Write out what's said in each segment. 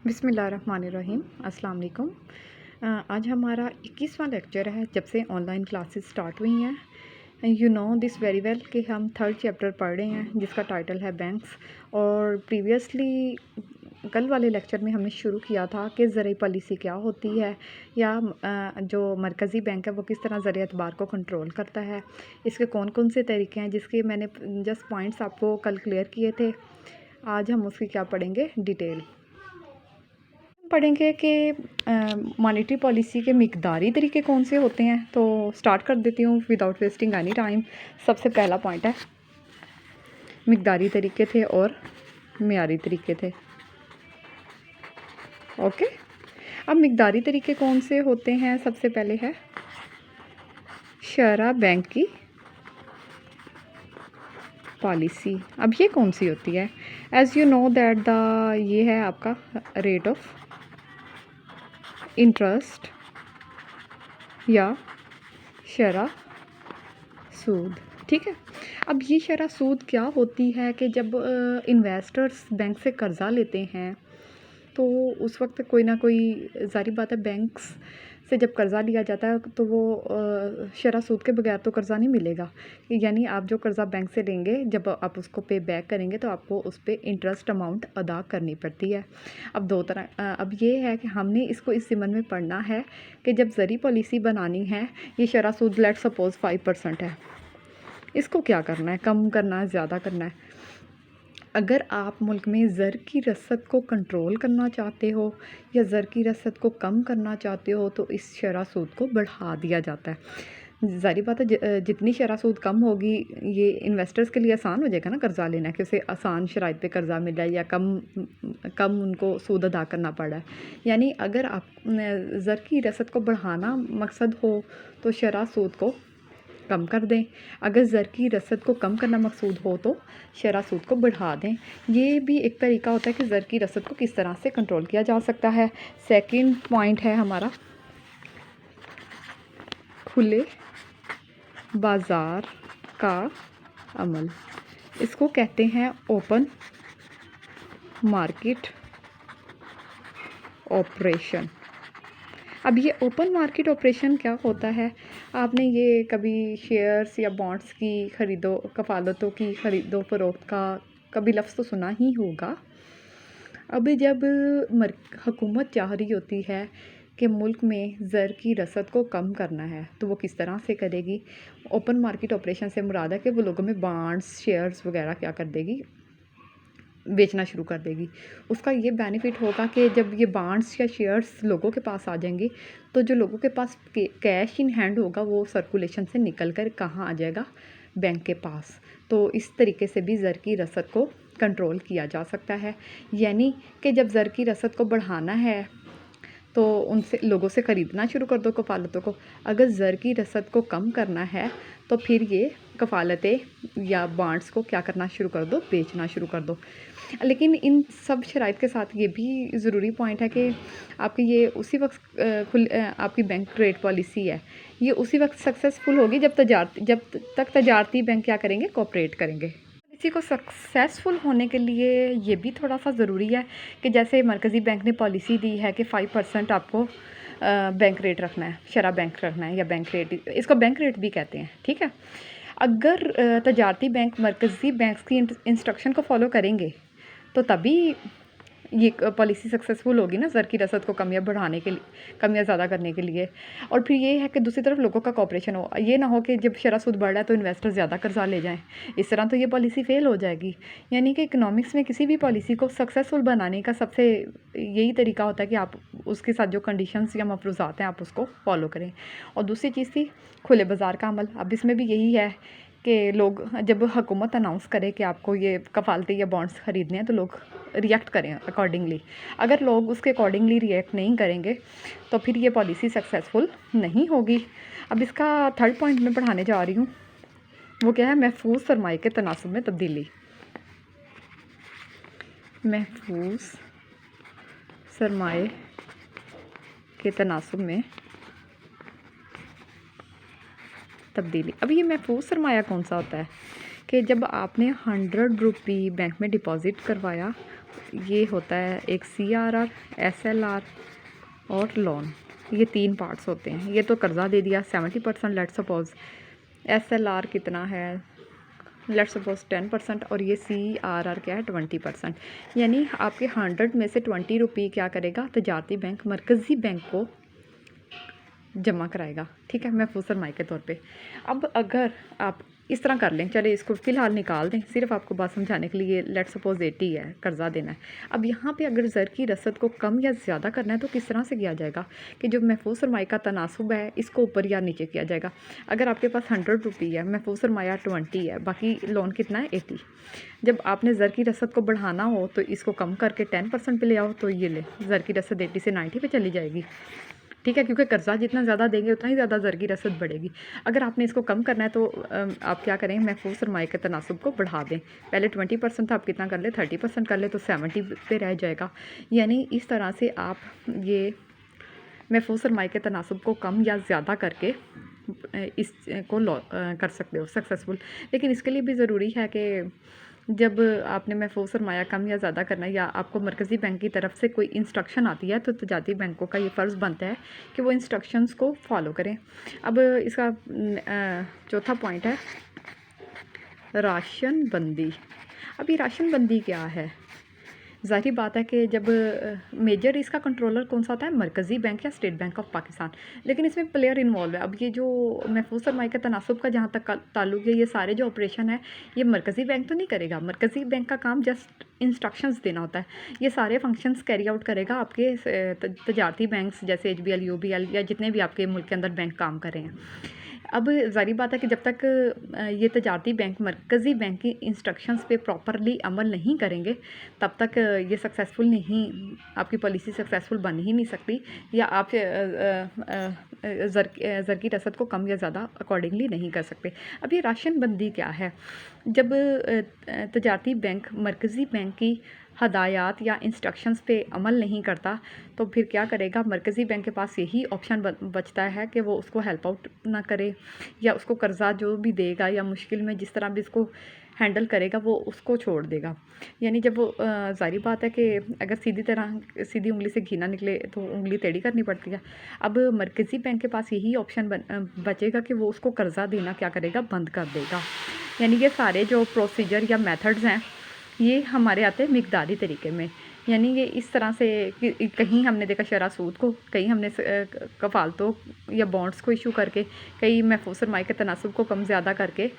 बिस्मिल्लाहिर्रहमानिर्रहीम अस्सलाम वालेकुम। आज हमारा 21वां लेक्चर है जब से ऑनलाइन क्लासेस स्टार्ट हुई हैं। You know this very well कि हम थर्ड चैप्टर पढ़ रहे हैं जिसका टाइटल है बैंक्स। और प्रीवियसली कल वाले लेक्चर में हमने शुरू किया था कि ज़रिए पॉलिसी क्या होती है या जो मरकज़ी बैंक है वो किस तरह ज़रिए एतबार को कंट्रोल करता है, इसके कौन कौन से तरीके हैं, जिसके मैंने जस्ट पॉइंट्स आपको कल क्लियर किए थे। आज हम उसकी क्या पढ़ेंगे, डिटेल पढ़ेंगे कि मॉनेटरी पॉलिसी के मिकदारी तरीके कौन से होते हैं। तो स्टार्ट कर देती हूँ विदाउट वेस्टिंग एनी टाइम। सबसे पहला पॉइंट है मिकदारी तरीके थे और मियारी तरीके थे। ओके, अब मिकदारी तरीके कौन से होते हैं। सबसे पहले है शरह बैंक की पॉलिसी। अब ये कौन सी होती है? एज़ यू नो दैट ये है आपका रेट ऑफ इंटरेस्ट या शरह सूद। ठीक है, अब ये शरह सूद क्या होती है कि जब इन्वेस्टर्स बैंक से कर्ज़ा लेते हैं तो उस वक्त कोई ना कोई, ज़ाहिर बात है बैंक्स से जब कर्ज़ा लिया जाता है तो वो शरह सूद के बगैर तो कर्ज़ा नहीं मिलेगा। यानी आप जो कर्ज़ा बैंक से लेंगे जब आप उसको पे बैक करेंगे तो आपको उस पर इंटरेस्ट अमाउंट अदा करनी पड़ती है। अब दो तरह अब ये है कि हमने इसको इस ज़िम्मन में पढ़ना है कि जब ज़री पॉलिसी बनानी है, ये शरह सूद लेट सपोज़ 5% है, इसको क्या करना है, कम करना है, ज़्यादा करना है। अगर आप मुल्क में ज़र की रसद को कंट्रोल करना चाहते हो या ज़र की रसद को कम करना चाहते हो तो इस शरह सूद को बढ़ा दिया जाता है। ज़ाहिर बात है जितनी शरह सूद कम होगी ये इन्वेस्टर्स के लिए आसान हो जाएगा ना कर्ज़ा लेना, कि उसे आसान शराइत पे कर्ज़ा मिल रहा है या कम उनको सूद अदा करना पड़ रहा है। यानी अगर आप ज़र की रसद को बढ़ाना मकसद हो तो शरह सूद को कम कर दें। अगर ज़र की रसद को कम करना मकसूद हो तो शरह सूद को बढ़ा दें। ये भी एक तरीका होता है कि ज़र की रसद को किस तरह से कंट्रोल किया जा सकता है। सेकंड पॉइंट है हमारा खुले बाज़ार का अमल। इसको कहते हैं ओपन मार्केट ऑपरेशन। अब ये ओपन मार्केट ऑपरेशन क्या होता है? आपने ये कभी शेयर्स या बॉन्ड्स की ख़रीदो कफ़ालतों की ख़रीदो फ़रोख्त का कभी लफ्ज़ तो सुना ही होगा। अब जब हुकूमत चाह रही होती है कि मुल्क में ज़र की रसद को कम करना है तो वो किस तरह से करेगी? ओपन मार्केट ऑपरेशन से मुराद है कि वो लोगों में बॉन्ड्स, शेयर्स वगैरह क्या कर देगी, बेचना शुरू कर देगी। उसका ये बेनिफिट होगा कि जब ये बॉन्ड्स या शेयर्स लोगों के पास आ जाएंगे तो जो लोगों के पास कैश इन हैंड होगा वो सर्कुलेशन से निकल कर कहाँ आ जाएगा, बैंक के पास। तो इस तरीके से भी ज़र की रसद को कंट्रोल किया जा सकता है। यानी कि जब ज़र की रसद को बढ़ाना है तो उनसे लोगों से ख़रीदना शुरू कर दो कफ़ालतों को। अगर ज़र की रसद को कम करना है तो फिर ये कफ़ालतें या बॉन्ड्स को क्या करना शुरू कर दो, बेचना शुरू कर दो। लेकिन इन सब शराइत के साथ ये भी ज़रूरी पॉइंट है कि आपकी ये उसी वक्त आपकी बैंक रेट पॉलिसी है, ये उसी वक्त सक्सेसफुल होगी जब तक तजारती बैंक क्या करेंगे, कोऑपरेट करेंगे। इसी को सक्सेसफुल होने के लिए ये भी थोड़ा सा ज़रूरी है कि जैसे मरकज़ी बैंक ने पॉलिसी दी है कि 5% आपको बैंक रेट रखना है, शरह बैंक रखना है या बैंक रेट, इसको बैंक रेट भी कहते हैं। ठीक है, अगर तजारती बैंक मरकज़ी बैंक की इंस्ट्रक्शन को फॉलो करेंगे तो तभी ये पॉलिसी सक्सेसफुल होगी ना, ज़र की रसद को कम या बढ़ाने के लिए, कम या ज़्यादा करने के लिए। और फिर ये है कि दूसरी तरफ लोगों का कोऑपरेशन हो। ये ना हो कि जब शरह सूद बढ़ रहा है तो इन्वेस्टर ज़्यादा कर्जा ले जाएं, इस तरह तो ये पॉलिसी फ़ेल हो जाएगी। यानी कि इकनॉमिक्स में किसी भी पॉलिसी को सक्सेसफुल बनाने का सबसे यही तरीका होता है कि आप उसके साथ जो कंडीशंस या मफरूज़ात हैं आप उसको फॉलो करें। और दूसरी चीज़ थी खुले बाज़ार का अमल। अब इसमें भी यही है कि लोग जब हुकूमत अनाउंस करे कि आपको ये कफ़ालतें या बॉन्ड्स ख़रीदने हैं तो लोग रिएक्ट करें अकॉर्डिंगली। अगर लोग उसके अकॉर्डिंगली रिएक्ट नहीं करेंगे तो फिर ये पॉलिसी सक्सेसफुल नहीं होगी। अब इसका थर्ड पॉइंट मैं पढ़ाने जा रही हूँ, वो क्या है, महफूज सरमाए के तनासुब में तब्दीली। महफूज सरमाए के तनासुब में तब्दीली। अब ये महफूज सरमाया कौन सा होता है कि जब आपने 100 रुपये बैंक में डिपॉज़िट करवाया ये होता है एक CRR, SLR और लोन, ये 3 पार्ट्स होते हैं। ये तो कर्ज़ा दे दिया 70% लेट्स सपोज़, SLR कितना है लेट्स सपोज़ 10% और ये CRR क्या है 20%। यानी आपके 100 में से 20 रुपये क्या करेगा तजारती बैंक मरकज़ी बैंक को जमा कराएगा, ठीक है, महफूज सरमाए के तौर पे। अब अगर आप इस तरह कर लें, चलिए इसको फ़िलहाल निकाल दें, सिर्फ आपको बात समझाने के लिए, लेट्स सपोज़ 80 है, कर्ज़ा देना है। अब यहाँ पे अगर ज़र की रसद को कम या ज़्यादा करना है तो किस तरह से किया जाएगा कि जो महफूज सरमाए का तनासुब है इसको ऊपर या नीचे किया जाएगा। अगर आपके पास 100 रुपये है, महफूज सरमाया 20 है, बाकी लोन कितना है 80। जब आपने ज़र की रसद को बढ़ाना हो तो इसको कम करके 10% पे ले आओ, तो ये ले ज़र की रसद 80 से 90 पे चली जाएगी, ठीक है, क्योंकि कर्ज़ा जितना ज़्यादा देंगे उतना ही ज़्यादा ज़र की रसद बढ़ेगी। अगर आपने इसको कम करना है तो आप क्या करें, महफूज सरमाए के तनासुब को बढ़ा दें। पहले 20% था, आप कितना कर ले 30% कर ले तो 70 पे रह जाएगा। यानी इस तरह से आप ये महफूज सरमाए के तनासुब को कम या ज़्यादा करके इस को कर सकते हो सक्सेसफुल। लेकिन इसके लिए भी ज़रूरी है कि जब आपने महफूज सरमाया कम या ज़्यादा करना है या आपको मरकज़ी बैंक की तरफ से कोई इंस्ट्रक्शन आती है तो तजारती बैंकों का ये फ़र्ज़ बनता है कि वो इंस्ट्रक्शंस को फॉलो करें। अब इसका चौथा पॉइंट है राशन बंदी। अब ये राशन बंदी क्या है? ज़ाहिर बात है कि जब मेजर इसका कंट्रोलर कौन सा होता है, मरकज़ी बैंक या स्टेट बैंक ऑफ पाकिस्तान, लेकिन इसमें प्लेयर इन्वॉल्व है। अब ये जो महफूज सरमाए के तनासुब का जहाँ तक ताल्लुक है, ये सारे जो ऑपरेशन है ये मरकज़ी बैंक तो नहीं करेगा। मरकज़ी बैंक का काम जस्ट इंस्ट्रक्शंस देना होता है, ये सारे फंक्शंस कैरी आउट करेगा आपके तजारती बैंक्स जैसे HBL, UBL या जितने भी आपके मुल्क के अंदर बैंक काम कर रहे हैं। अब ज़ाहिर बात है कि जब तक ये तजारती बैंक मरकज़ी बैंक की इंस्ट्रक्शंस पे प्रॉपरली अमल नहीं करेंगे तब तक ये सक्सेसफुल नहीं, आपकी पॉलिसी सक्सेसफुल बन ही नहीं सकती या आप ज़र की रसद को कम या ज़्यादा अकॉर्डिंगली नहीं कर सकते। अब ये राशन बंदी क्या है? जब तजारती बैंक मरकज़ी बैंक की हदायत या इंस्ट्रक्शंस पे अमल नहीं करता तो फिर क्या करेगा, मरकज़ी बैंक के पास यही ऑप्शन बचता है कि वो उसको हेल्प आउट ना करे या उसको कर्ज़ा जो भी देगा या मुश्किल में जिस तरह भी इसको हैंडल करेगा वो उसको छोड़ देगा। यानी जब वो ज़ाहिर बात है कि अगर सीधी उंगली से घी ना निकले तो उंगली टेढ़ी करनी पड़ती है। अब मरकज़ी बैंक के पास यही ऑप्शन बचेगा कि वो उसको कर्ज़ा देना क्या करेगा, बंद कर देगा। यानी ये सारे जो प्रोसीजर या मेथड्स हैं ये हमारे आते हैं मिक़दारी तरीके में। यानी ये इस तरह से कि कहीं हमने देखा शरह सूद को, कहीं हमने कफ़ालतों या बॉन्ड्स को इशू करके, कहीं महफूज सरमाए के तनासुब को कम ज़्यादा करके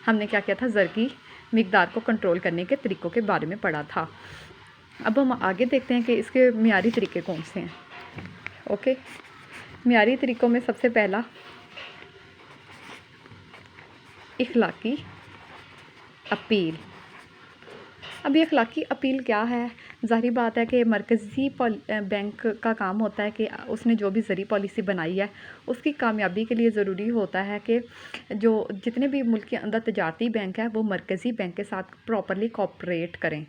हमने क्या किया था, ज़र की मिक़दार को कंट्रोल करने के तरीक़ों के बारे में पढ़ा था। अब हम आगे देखते हैं कि इसके मियारी तरीके कौन से हैं। ओके, मियारी तरीक़ों में सबसे पहला इखलाकी अपील। अब ये अखलाकी अपील क्या है? ज़ाहिर बात है कि मरकज़ी बैंक का काम होता है कि उसने जो भी ज़री पॉलिसी बनाई है उसकी कामयाबी के लिए ज़रूरी होता है कि जो जितने भी मुल्क के अंदर तजारती बैंक है वो मरकज़ी बैंक के साथ प्रॉपरली कोऑपरेट करें।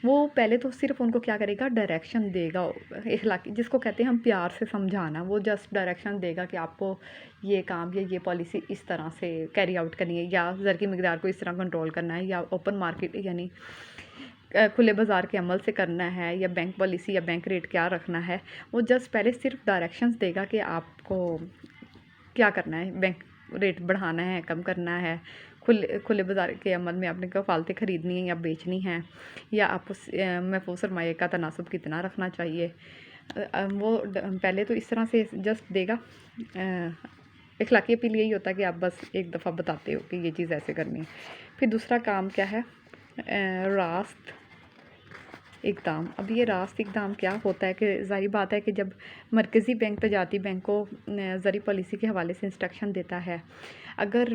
वो पहले तो सिर्फ उनको क्या करेगा, डायरेक्शन देगा, इखलाकी जिसको कहते हैं हम प्यार से समझाना, वो जस्ट डायरेक्शन देगा कि आपको ये काम या ये पॉलिसी इस तरह से कैरी आउट करनी है या ज़र की मिक़दार को इस तरह कंट्रोल करना है या ओपन मार्केट यानी खुले बाज़ार के अमल से करना है या बैंक पॉलिसी या बैंक रेट क्या रखना है। वो जस्ट पहले सिर्फ डायरेक्शंस देगा कि आपको क्या करना है, बैंक रेट बढ़ाना है, कम करना है, खुले बाज़ार के अमल में आपने कफ़ालतें ख़रीदनी है या बेचनी हैं या आप उस महफूज सरमाए का तनासुब कितना रखना चाहिए। वो पहले तो इस तरह से जस्ट देगा। इखलाकी अपील यही होता है कि आप बस एक दफ़ा बताते हो कि ये चीज़ ऐसे करनी है। फिर दूसरा काम क्या है, रास्त इक़दाम। अब ये रास्त इक़दाम क्या होता है कि ज़ाहिर बात है कि जब मरकज़ी बैंक तजारती बैंक को ज़री पॉलिसी के हवाले से इंस्ट्रक्शन देता है, अगर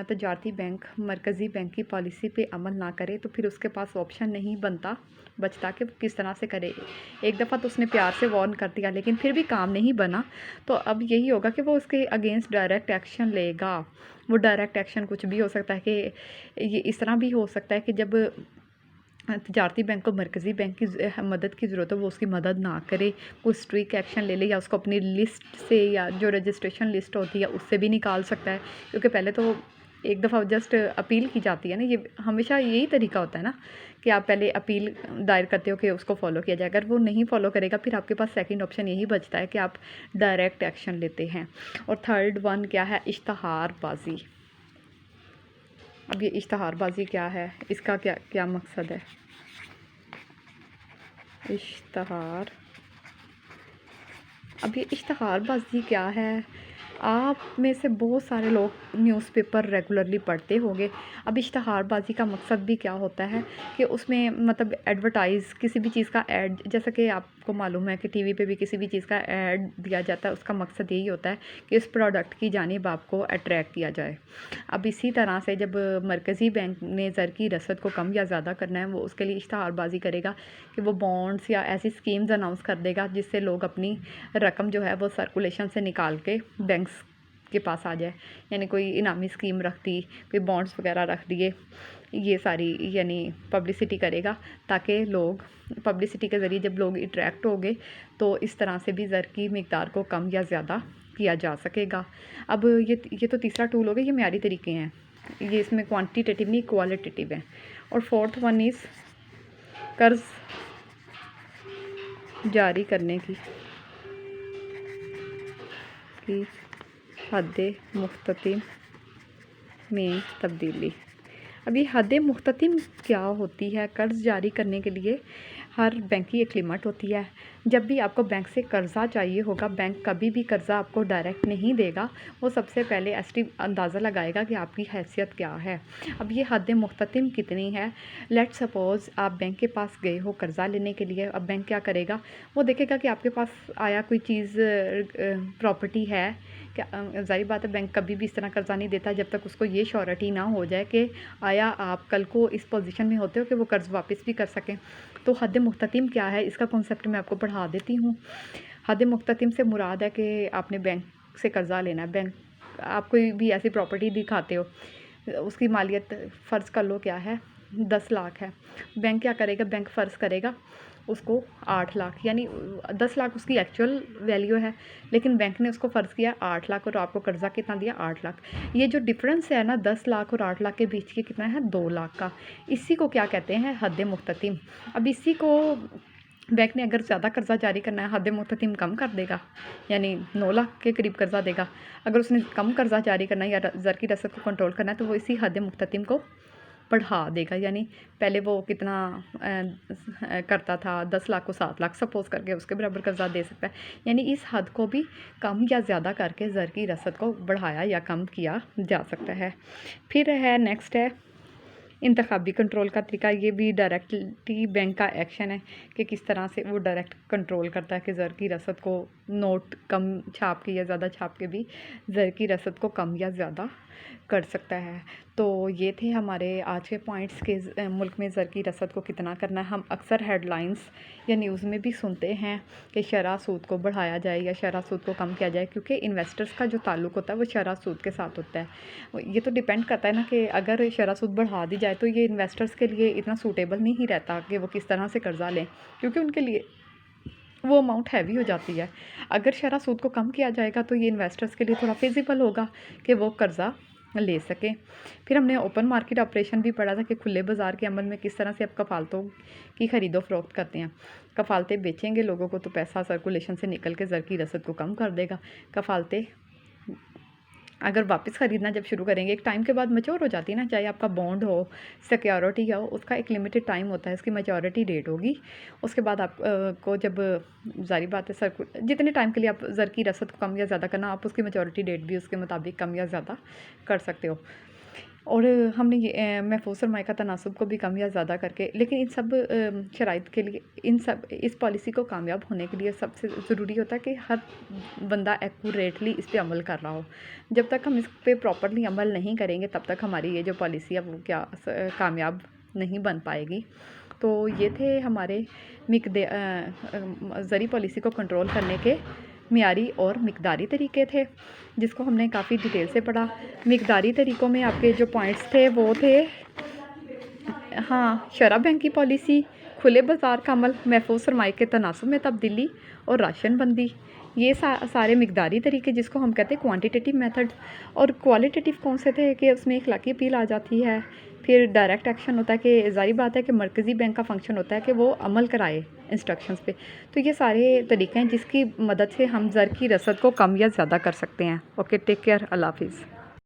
तजारती बैंक मरकज़ी बैंक की पॉलिसी पे अमल ना करे तो फिर उसके पास ऑप्शन नहीं बचता कि वो किस तरह से करे। एक दफ़ा तो उसने प्यार से वार्न कर दिया लेकिन फिर भी काम नहीं बना तो अब यही होगा कि वो उसके अगेंस्ट डायरेक्ट एक्शन लेगा। वो डायरेक्ट एक्शन कुछ भी हो सकता है कि ये इस तरह भी हो सकता है कि जब तजारती बैंक को मरकज़ी बैंक की मदद की ज़रूरत हो वो उसकी मदद ना करे, कोई स्ट्रिक्ट एक्शन ले ले या उसको अपनी लिस्ट से या जो रजिस्ट्रेशन लिस्ट होती है उससे भी निकाल सकता है। क्योंकि पहले तो एक दफ़ा जस्ट अपील की जाती है ना, ये हमेशा यही तरीका होता है ना कि आप पहले अपील दायर करते हो कि उसको फ़ॉलो किया जाए। अगर वो नहीं फ़ॉलो करेगा फिर आपके पास सेकंड ऑप्शन यही बचता है कि आप डायरेक्ट एक्शन लेते हैं। और थर्ड वन क्या है, इश्तहारबाज़ी। अब ये इश्तहारबाज़ी क्या है, इसका क्या क्या मकसद है? इश्तहार अब ये इश्तहारबाज़ी क्या है? आप में से बहुत सारे लोग न्यूज़पेपर रेगुलरली पढ़ते होंगे। अब इश्तहारबाज़ी का मकसद भी क्या होता है कि उसमें मतलब एडवर्टाइज़ किसी भी चीज़ का ऐड, जैसा कि आपको मालूम है कि टीवी पे भी किसी भी चीज़ का ऐड दिया जाता है, उसका मकसद यही होता है कि उस प्रोडक्ट की जानिब आपको अट्रैक्ट किया जाए। अब इसी तरह से जब मरकज़ी बैंक ने ज़र की रसद को कम या ज़्यादा करना है, वो उसके लिए इश्तहारबाज़ी करेगा कि वो बॉन्ड्स या ऐसी स्कीम्स अनाउंस कर देगा जिससे लोग अपनी रकम जो है वो सर्कुलेशन से निकाल के बैंक्स के पास आ जाए। यानी कोई इनामी स्कीम रख दी, कोई बॉन्ड्स वगैरह रख दिए, ये सारी यानी पब्लिसिटी करेगा ताकि लोग पब्लिसिटी के ज़रिए जब लोग अट्रैक्ट होंगे तो इस तरह से भी ज़र की मिक़दार को कम या ज़्यादा किया जा सकेगा। अब ये तो तीसरा टूल हो गया, ये म्यारी तरीके हैं, ये इसमें क्वांटिटेटिव नहीं क्वालिटेटिव है। और फोर्थ वन इज़ कर्ज़ जारी करने की हद मुख्ततिम में तब्दीली। अब ये हद मुख्ततिम क्या होती है? कर्ज़ जारी करने के लिए हर बैंक की एक लिमिट होती है। जब भी आपको बैंक से कर्ज़ा चाहिए होगा, बैंक कभी भी कर्ज़ा आपको डायरेक्ट नहीं देगा, वो सबसे पहले अंदाज़ा लगाएगा कि आपकी हैसियत क्या है। अब ये हद मुख्ततिम कितनी है? लेट्स सपोज़ आप बैंक के पास गए हो कर्ज़ा लेने के लिए। अब बैंक क्या करेगा, वो देखेगा कि आपके पास आया कोई चीज़ प्रॉपर्टी है क्या। ज़ाहिर बात है बैंक कभी भी इस तरह कर्ज़ा नहीं देता जब तक उसको ये श्योरिटी ना हो जाए कि आया आप कल को इस पोजीशन में होते हो कि वो कर्ज़ वापस भी कर सकें। तो हद मुख्ततिम क्या है, इसका कॉन्सेप्ट मैं आपको पढ़ा देती हूँ। हद मुख्ततिम से मुराद है कि आपने बैंक से कर्ज़ा लेना है। बैंक आप कोई भी ऐसी प्रॉपर्टी दिखाते हो, उसकी मालियत फ़र्ज़ कर लो क्या है, 10 लाख है। बैंक क्या करेगा, बैंक फ़र्ज़ करेगा उसको 8 लाख, यानी 10 लाख उसकी एक्चुअल वैल्यू है, लेकिन बैंक ने उसको फ़र्ज़ किया 8 लाख और आपको कर्ज़ा कितना दिया, 8 लाख। ये जो डिफ़रेंस है ना 10 लाख और 8 लाख के बीच के कितना है, 2 लाख का। इसी को क्या कहते हैं, हद मुख्ततिम। अब इसी को बैंक ने अगर ज़्यादा कर्ज़ा जारी करना है, हद मुख्ततिम कम कर देगा, यानी 9 लाख के करीब कर्ज़ा देगा। अगर उसने कम कर्ज़ा जारी करना है या ज़र की रसद को कंट्रोल करना है तो वो इसी हद मुख्ततिम को बढ़ा देगा। यानी पहले वो कितना करता था, 10 लाख को 7 लाख सपोज़ करके उसके बराबर कर्ज़ा दे सकता है। यानी इस हद को भी कम या ज़्यादा करके ज़र की रसद को बढ़ाया या कम किया जा सकता है। फिर है नेक्स्ट है इंतखाबी कंट्रोल का तरीका। ये भी डायरेक्टली बैंक का एक्शन है कि किस तरह से वो डायरेक्ट कंट्रोल करता है कि ज़र की रसद को नोट कम छाप के या ज़्यादा छाप के भी ज़र की रसद को कम या ज़्यादा कर सकता है। तो ये थे हमारे आज के पॉइंट्स के मुल्क में ज़र की रसद को कितना करना है। हम अक्सर हेडलाइंस या न्यूज़ में भी सुनते हैं कि शरह सूद को बढ़ाया जाए या शरह सूद को कम किया जाए, क्योंकि इन्वेस्टर्स का जो ताल्लुक़ होता है वो शरह सूद के साथ होता है। ये तो डिपेंड करता है ना कि अगर शरह सूद बढ़ा दी जाए तो ये इन्वेस्टर्स के लिए इतना सूटेबल नहीं रहता कि वो किस तरह से कर्ज़ा लें, क्योंकि उनके लिए वो अमाउंट हैवी हो जाती है। अगर शरह सूद को कम किया जाएगा तो ये इन्वेस्टर्स के लिए थोड़ा फिजिबल होगा कि वो कर्ज़ा ले सकें। फिर हमने ओपन मार्केट ऑपरेशन भी पढ़ा था कि खुले बाज़ार के अमल में किस तरह से आप कफ़ालतों की ख़रीदो फ़रोख्त करते हैं। कफ़ालतें बेचेंगे लोगों को तो पैसा सर्कुलेशन से निकल के ज़र की रसद को कम कर देगा। कफ़ालतें अगर वापस ख़रीदना जब शुरू करेंगे, एक टाइम के बाद मैच्योर हो जाती है ना, चाहे आपका बॉन्ड हो, सिक्योरिटी हो, उसका एक लिमिटेड टाइम होता है, उसकी मैच्योरिटी डेट होगी। उसके बाद आप को जब ज़ाहिर बात है जितने टाइम के लिए आप ज़र की रसद को कम या ज़्यादा करना, आप उसकी मैच्योरिटी डेट भी उसके मुताबिक कम या ज़्यादा कर सकते हो। और हमने ये महफूज़ सरमाए का तनासुब को भी कम या ज़्यादा करके, लेकिन इन सब शराइत के लिए इस पॉलिसी को कामयाब होने के लिए सबसे ज़रूरी होता है कि हर बंदा एक्यूरेटली इस पे अमल कर रहा हो। जब तक हम इस पे प्रॉपर्ली अमल नहीं करेंगे तब तक हमारी ये जो पॉलिसी है वो कामयाब नहीं बन पाएगी। तो ये थे हमारे ज़री पॉलिसी को कंट्रोल करने के मियारी और मिक़दारी तरीके थे, जिसको हमने काफ़ी डिटेल से पढ़ा। मिक़दारी तरीक़ों में आपके जो पॉइंट्स थे वो थे, हाँ, शरह बैंक की पॉलिसी, खुले बाज़ार का अमल, महफूज सरमाए के तनासुब में तब्दीली और राशन बंदी, ये सारे मिकदारी तरीके जिसको हम कहते हैं क्वांटिटेटिव मेथड। और क्वालिटेटिव कौन से थे कि उसमें इखलाकी अपील आ जाती है। फिर डायरेक्ट एक्शन होता है कि ज़ाहिर बात है कि मरकज़ी बैंक का फंक्शन होता है कि वो अमल कराए इंस्ट्रक्शंस पे। तो ये सारे तरीके हैं जिसकी मदद से हम ज़र की रसद को कम या ज़्यादा कर सकते हैं। ओके, टेक केयर, अल्लाह हाफ़िज़।